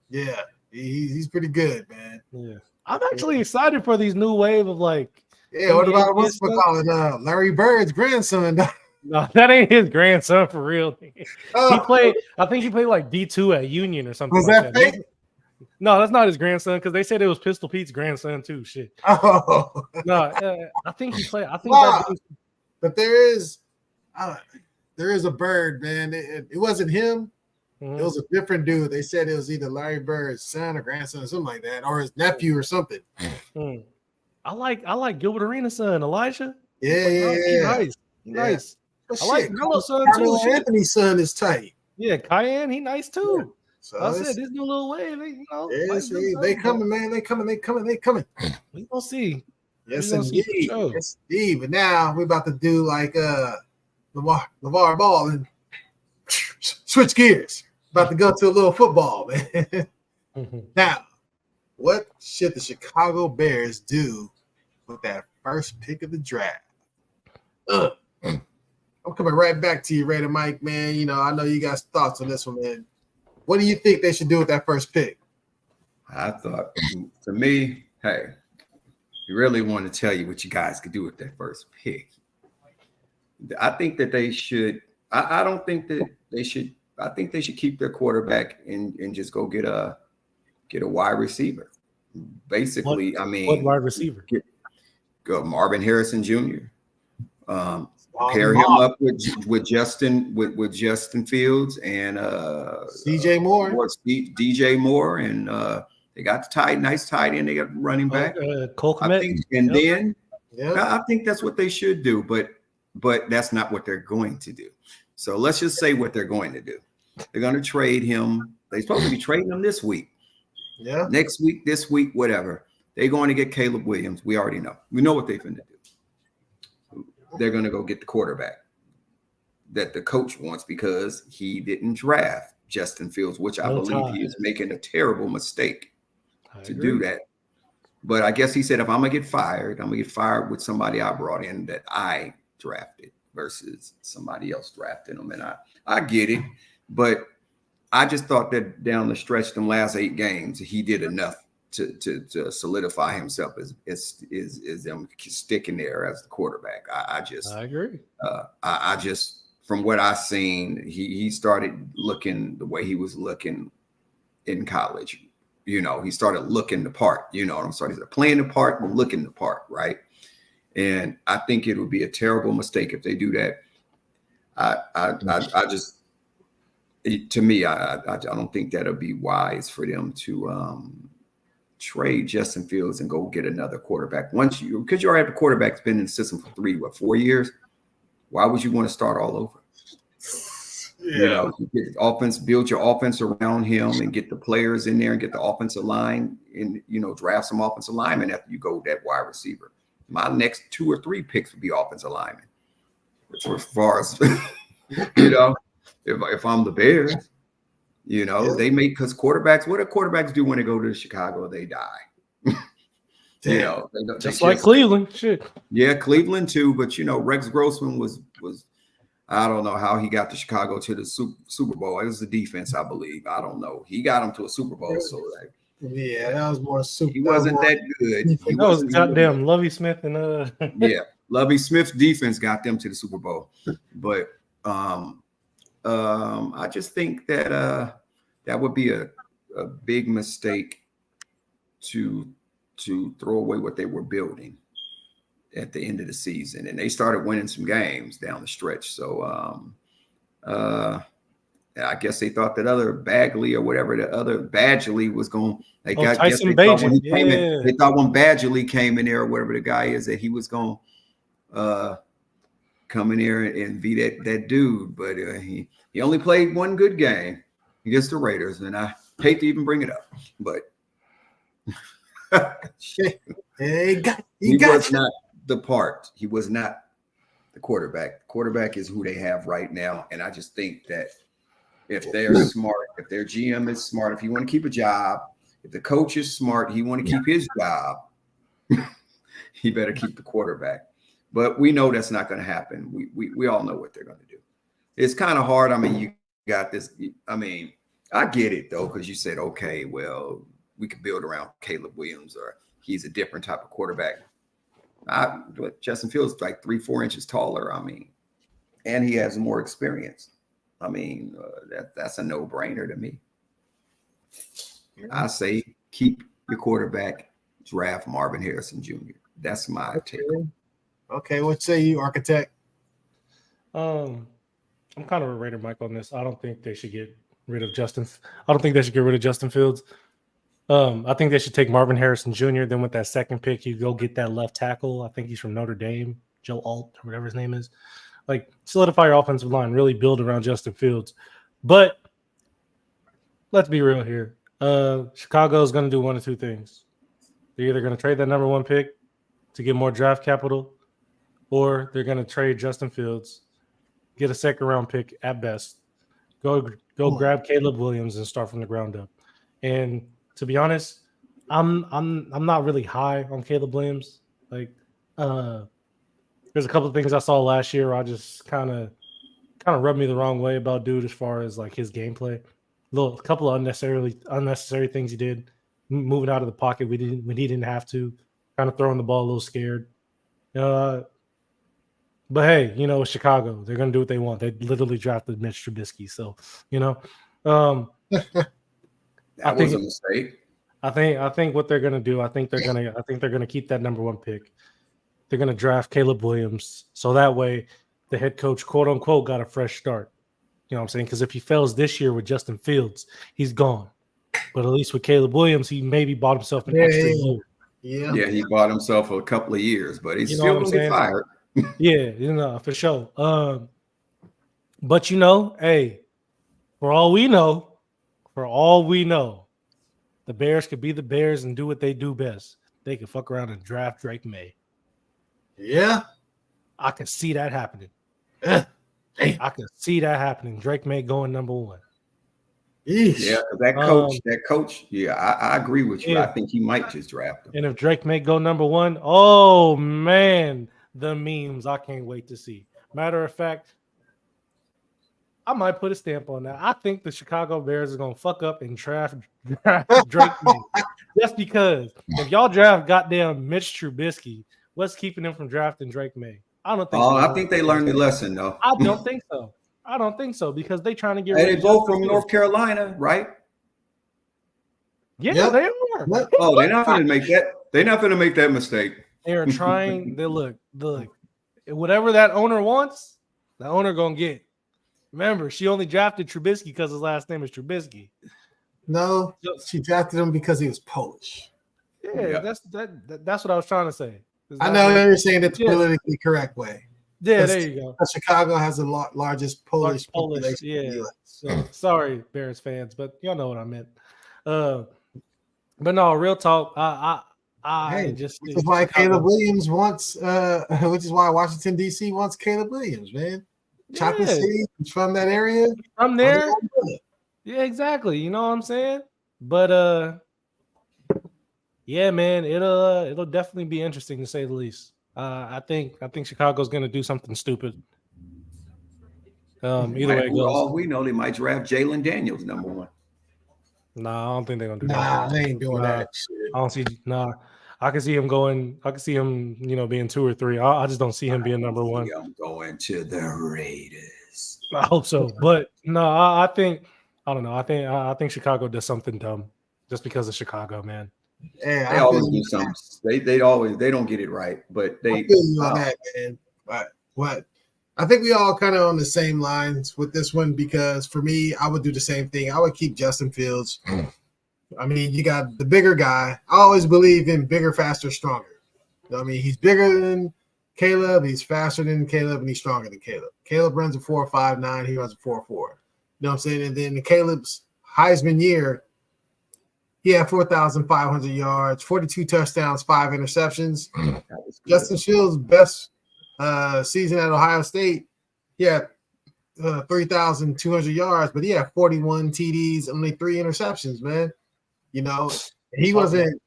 Yeah, he's pretty good, man. Yeah, I'm actually excited for these new wave of like. Yeah, what about what's we call it? Larry Bird's grandson. No, that ain't his grandson for real. He played. I think he played like D2 at Union or something. Was that fake? No, that's not his grandson because they said it was Pistol Pete's grandson too. Shit. Oh no, I think he played. I think but there is a Bird, man. It wasn't him. Mm-hmm. It was a different dude. They said it was either Larry Bird's son or grandson or something like that, or his nephew or something. Mm. I like Gilbert Arenas' son, Elijah. Yeah. He's nice. I like Melo's son too. Anthony's son is tight. Yeah, Cayenne, he nice too. Yeah. So I said this new little wave, they coming, man. They coming. We gonna see. Yes, indeed. Yes, indeed. But now we're about to do like LeVar Ball and switch gears. About to go to a little football, man. Now, what should the Chicago Bears do with that first pick of the draft? I'm coming right back to you, Raider Mike, man. I know you guys thoughts on this one, man. What do you think they should do with that first pick? I thought, to me, hey, you really want to tell you what you guys could do with that first pick. I think that they should. I don't think that they should. I think they should keep their quarterback and just go get a wide receiver. Basically, what wide receiver? Go Marvin Harrison Jr. Pair him up with Justin Fields and DJ Moore. DJ Moore, and they got the nice tight end. They got running back. Cole Kmet. Then I think that's what they should do, but that's not what they're going to do. So let's just say what they're going to do. They're going to trade him. They're supposed to be trading him this week. Yeah. Next week, this week, whatever. They're going to get Caleb Williams. We already know. We know what they're going to do. They're going to go get the quarterback that the coach wants because he didn't draft Justin Fields, which I believe he is making a terrible mistake to do that. But I guess he said, if I'm going to get fired, I'm going to get fired with somebody I brought in that I drafted versus somebody else drafting them. And I get it, but I just thought that down the stretch, them last 8 games, he did enough to solidify himself as them sticking there as the quarterback. I agree. I just, from what I've seen, he started looking the way he was looking in college. He started looking the part. You know what I'm saying? He's playing the part and looking the part, right? And I think it would be a terrible mistake if they do that. I just, to me, I don't think that'll be wise for them to trade Justin Fields and go get another quarterback. Because you already have a quarterback that's been in the system for 4 years. Why would you want to start all over? Yeah. You get the offense, build your offense around him and get the players in there and get the offensive line and, draft some offensive linemen after you go that wide receiver. My next 2 or 3 picks would be offensive linemen. As far as, if I'm the Bears, they make, because quarterbacks, what do quarterbacks do when they go to Chicago? They die. Just like Cleveland. Shit. Yeah, Cleveland too. But Rex Grossman was I don't know how he got to Chicago to the Super Bowl. It was the defense, I believe. I don't know. He got him to a Super Bowl. So that was more super. He wasn't that good. That was goddamn Lovie Smith and yeah, Lovie Smith's defense got them to the Super Bowl. But I just think that that would be a big mistake to throw away what they were building at the end of the season. And they started winning some games down the stretch. So I guess they thought that other Bagley or whatever the other Badgley was going. They got Tyson they thought when he Bagent, came in, they thought when Badgley came in there or whatever the guy is that he was going to come in here and be that dude. But he only played one good game against the Raiders, and I hate to even bring it up, but he was not the part. He was not the quarterback. The quarterback is who they have right now, and I just think that if they're smart, if their GM is smart, if you want to keep a job, if the coach is smart, he want to keep his job, he better keep the quarterback. But we know that's not going to happen. We all know what they're going to do. It's kind of hard. I mean, you got this. I mean, I get it though, because you said, okay, well, we could build around Caleb Williams, or he's a different type of quarterback. Justin Fields is like 3-4 inches taller. I mean, and he has more experience. I mean, that's a no-brainer to me. I say keep your quarterback, draft Marvin Harrison Jr. That's my take. Okay, what say you, Architect? I'm kind of a Raider Mike on this. I don't think they should get rid of Justin. I don't think they should get rid of Justin Fields. I think they should take Marvin Harrison Jr. Then with that second pick, you go get that left tackle. I think he's from Notre Dame, Joe Alt, or whatever his name is. Like, solidify your offensive line, really build around Justin Fields. But let's be real here. Chicago is going to do one of two things. They're either going to trade that number 1 pick to get more draft capital, or they're going to trade Justin Fields, get a second-round pick at best, go grab Caleb Williams and start from the ground up. And to be honest, I'm not really high on Caleb Williams. Like, there's a couple of things I saw last year where I just kind of rubbed me the wrong way about dude as far as like his gameplay. A couple of unnecessary things he did, moving out of the pocket when he didn't have to, kind of throwing the ball a little scared. But hey, you know, Chicago, they're gonna do what they want. They literally drafted Mitch Trubisky, so you know. That was a mistake. I think what they're gonna do, I think they're gonna keep that number 1 pick. They're gonna draft Caleb Williams, so that way the head coach, quote unquote, got a fresh start. You know what I'm saying? Because if he fails this year with Justin Fields, he's gone. But at least with Caleb Williams, he maybe bought himself an extra year. Yeah, he bought himself a couple of years, but he's still gonna get fired. Yeah, you know, for sure. But you know, hey, for all we know, the Bears could be the Bears and do what they do best. They could fuck around and draft Drake May. Yeah, I can see that happening. I can see that happening. Drake May going number 1. Eesh. Yeah, that coach. Yeah, I agree with you. Yeah. I think he might just draft him. And if Drake May go number 1, oh man, the memes I can't wait to see. Matter of fact, I might put a stamp on that. I think the Chicago Bears are gonna fuck up and draft Drake May. Just because if y'all draft goddamn Mitch Trubisky, what's keeping them from drafting Drake May? I don't think. I think they learned the lesson though. I don't think so. Because they trying to get. They both from North Carolina, right? Yeah, yep. They are. What? Oh, they're not going to make that. They're not going to make that mistake. They are trying. They look. Whatever that owner wants, the owner gonna get. Remember, she only drafted Trubisky because his last name is Trubisky. No, she drafted him because he was Polish. Yeah, that's what I was trying to say. I know you're saying it the politically correct way. Yeah, there you go. Chicago has the largest Polish population. Yeah. So, sorry, Bears fans, but y'all know what I meant. But no, real talk. Which is why Caleb Williams wants. Which is why Washington D.C. wants Caleb Williams, man. Chocolate City, from that area. From there. Yeah, exactly. You know what I'm saying? But yeah, man, it'll definitely be interesting to say the least. I think Chicago's going to do something stupid. Either way it goes. All we know, they might draft Jalen Daniels number 1. Nah, I don't think they're going to do that. Nah, they ain't doing that shit. I don't see. Nah, I can see him going. I can see him, being 2 or 3. I just don't see him being number 1. I'm going to the Raiders. I hope so, but no, I think I don't know. I think Chicago does something dumb just because of Chicago, man. Yeah, they always do something. They don't get it right, but they. I feel you on that, man. But what? I think we all kind of on the same lines with this one because for me, I would do the same thing. I would keep Justin Fields. I mean, you got the bigger guy. I always believe in bigger, faster, stronger. You know what I mean, he's bigger than Caleb, he's faster than Caleb, and he's stronger than Caleb. Caleb runs a 4.59, he runs a 4.4. You know what I'm saying? And then Caleb's Heisman year, he had 4,500 yards, 42 touchdowns, 5 interceptions. Justin Fields' best season at Ohio State, he had 3,200 yards, but he had 41 TDs, only 3 interceptions, man. You know, he wasn't,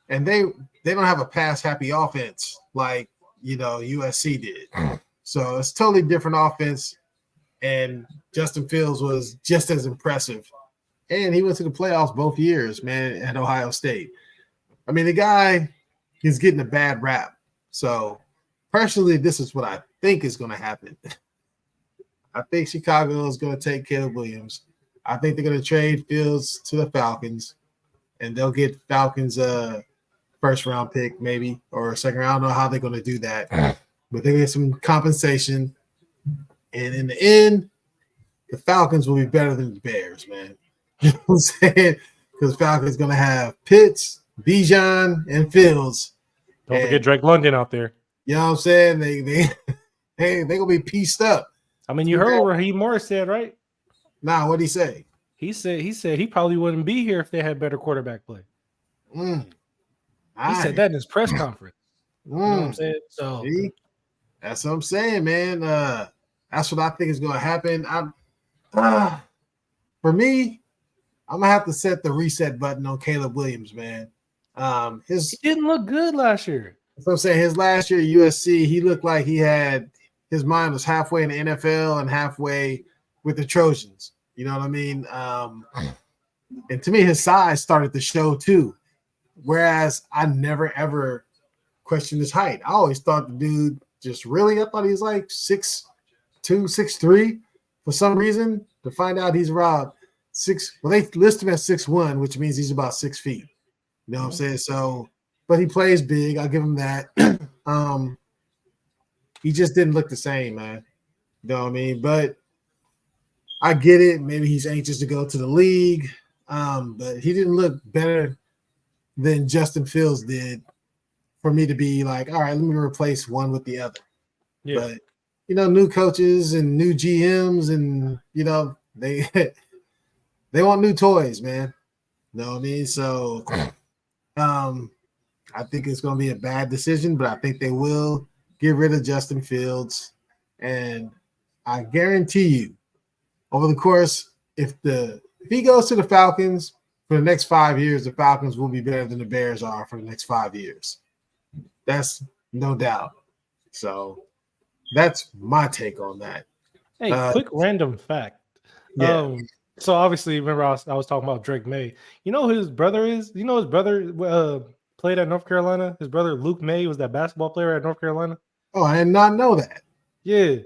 and they don't have a pass happy offense like, you know, USC did. So it's totally different offense. And Justin Fields was just as impressive. And he went to the playoffs both years, man, at Ohio State. I mean, the guy is getting a bad rap. So personally, this is what I think is going to happen. I think Chicago is going to take Caleb Williams. I think they're going to trade Fields to the Falcons, and they'll get Falcons first round pick maybe or a second round. I don't know how they're going to do that, but they get some compensation. And in the end, the Falcons will be better than the Bears, man. You know what I'm saying? Because Falcons going to have Pitts, Bijan, and Fields. Don't forget Drake London out there. You know what I'm saying? They going to be pieced up. I mean, you heard what Raheem Morris said, right? Nah, what'd he say? He said he probably wouldn't be here if they had better quarterback play. He said that in his press conference. You know what I'm saying? So see? That's what I'm saying, man. That's what I think is going to happen. For me, I'm gonna have to set the reset button on Caleb Williams, man. He didn't look good last year. That's what I'm saying. His last year at USC, he looked like he had his mind was halfway in the NFL and halfway with the Trojans. You know what I mean? And to me, his size started to show too. Whereas I never ever questioned his height. I always thought the dude I thought he was like 6'2", 6'3". For some reason, to find out he's around 6. Well, they list him at 6'1", which means he's about 6 feet. You know what I'm saying? So, but he plays big. I'll give him that. He just didn't look the same, man. You know what I mean? But I get it. Maybe he's anxious to go to the league. But he didn't look better than Justin Fields did for me to be like, all right, let me replace one with the other. Yeah. But, you know, new coaches and new GMs and, you know, they want new toys, man. You know what I mean? So I think it's going to be a bad decision, but I think they will get rid of Justin Fields. And I guarantee you, over the course, if he goes to the Falcons for the next 5 years, the Falcons will be better than the Bears are for the next 5 years. That's no doubt. So that's my take on that. Hey, quick random fact. Yeah. So obviously, remember I was talking about Drake May. You know who his brother is? You know his brother played at North Carolina? His brother Luke May was that basketball player at North Carolina. Oh, I did not know that. Yeah.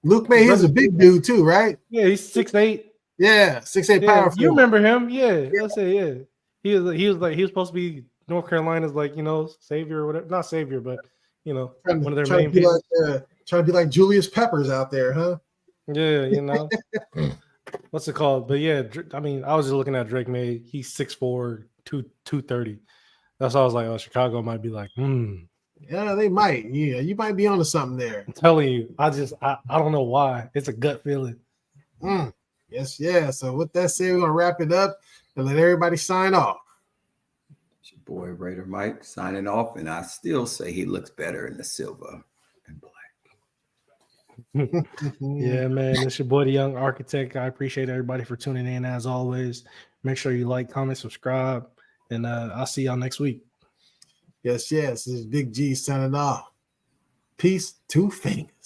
Luke May is a big dude too, right? Yeah, he's 6'8". Yeah, 6'8" power. You remember him? Yeah. Let's say, yeah. He was supposed to be North Carolina's, like, you know, savior or whatever. Not savior, but, you know, one of their main people. Trying to be like Julius Peppers out there, huh? Yeah, you know. What's it called? But yeah, I mean, I was just looking at Drake May. He's 6'4", 230. That's why I was like, oh, Chicago might be like, Yeah, they might. Yeah, you might be onto something there. I'm telling you, I don't know why. It's a gut feeling. Yes, yeah. So with that said, we're gonna wrap it up and let everybody sign off. It's your boy Raider Mike signing off, and I still say he looks better in the silver and black. Yeah, man. It's your boy, the Young Architect. I appreciate everybody for tuning in as always. Make sure you like, comment, subscribe, and I'll see y'all next week. Yes. This is Big G signing off. Peace, 2 fingers.